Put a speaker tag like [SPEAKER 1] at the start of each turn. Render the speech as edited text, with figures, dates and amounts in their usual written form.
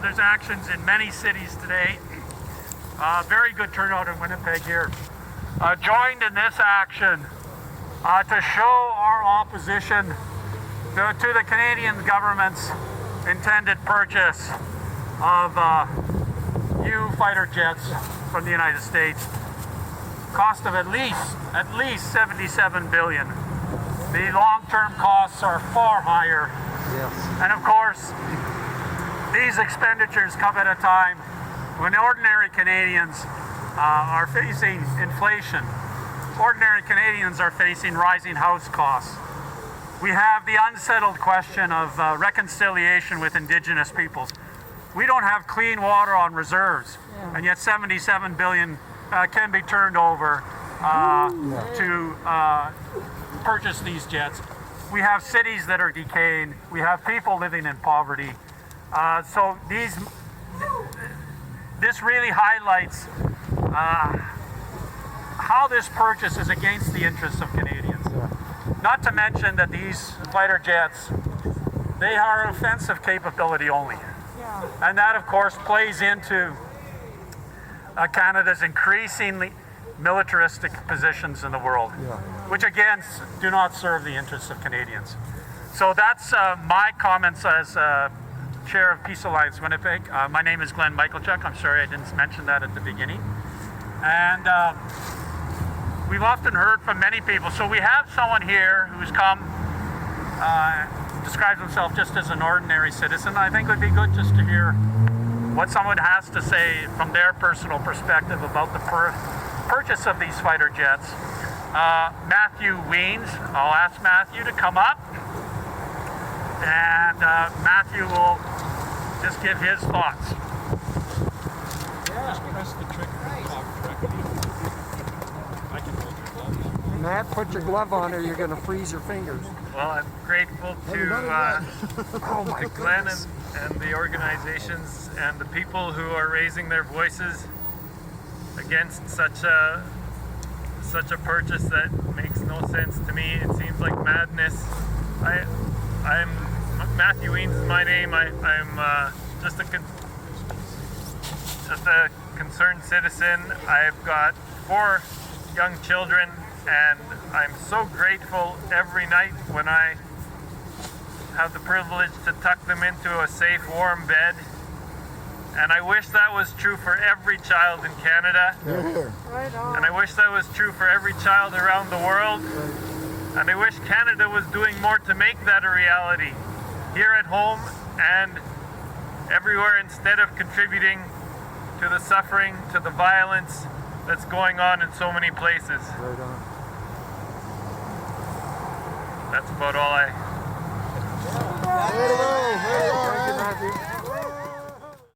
[SPEAKER 1] There's actions in many cities today. Very good turnout in Winnipeg here. Joined in this action to show our opposition to the Canadian government's intended purchase of U fighter jets from the United States. Cost of at least $77 billion. The long-term costs are far higher.
[SPEAKER 2] Yes.
[SPEAKER 1] And of course, these expenditures come at a time when ordinary Canadians are facing inflation. Ordinary Canadians are facing rising house costs. We have the unsettled question of reconciliation with Indigenous peoples. We don't have clean water on reserves, and yet $77 billion can be turned over to purchase these jets. We have cities that are decaying. We have people living in poverty. So this really highlights how this purchase is against the interests of Canadians. Not to mention that these fighter jets, they are offensive capability only. And that, of course, plays into Canada's increasingly militaristic positions in the world, which again do not serve the interests of Canadians. So that's my comments as Chair of Peace Alliance Winnipeg. My name is Glenn Michalchuk. I'm sorry I didn't mention that at the beginning. And we've often heard from many people. So we have someone here who's come, describes himself just as an ordinary citizen. I think it would be good just to hear what someone has to say from their personal perspective about the purchase of these fighter jets. Matthew Wiens, I'll ask Matthew to come up. And Matthew will just give his thoughts.
[SPEAKER 3] Just press the trigger and talk directly. I can hold your glove.
[SPEAKER 2] Matt, put your glove on or you're going to freeze your fingers.
[SPEAKER 4] Well, I'm grateful to Glenn and the organizations and the people who are raising their voices against such a purchase that makes no sense to me. It seems like madness. I'm Matthew Wiens is my name. I'm just a concerned citizen. I've got 4 young children, and I'm so grateful every night when I have the privilege to tuck them into a safe, warm bed. And I wish that was true for every child in Canada.
[SPEAKER 2] Right on.
[SPEAKER 4] And I wish that was true for every child around the world. And I wish Canada was doing more to make that a reality here at home and everywhere, instead of contributing to the suffering, to the violence that's going on in so many places.
[SPEAKER 2] Right on.
[SPEAKER 4] That's about all I...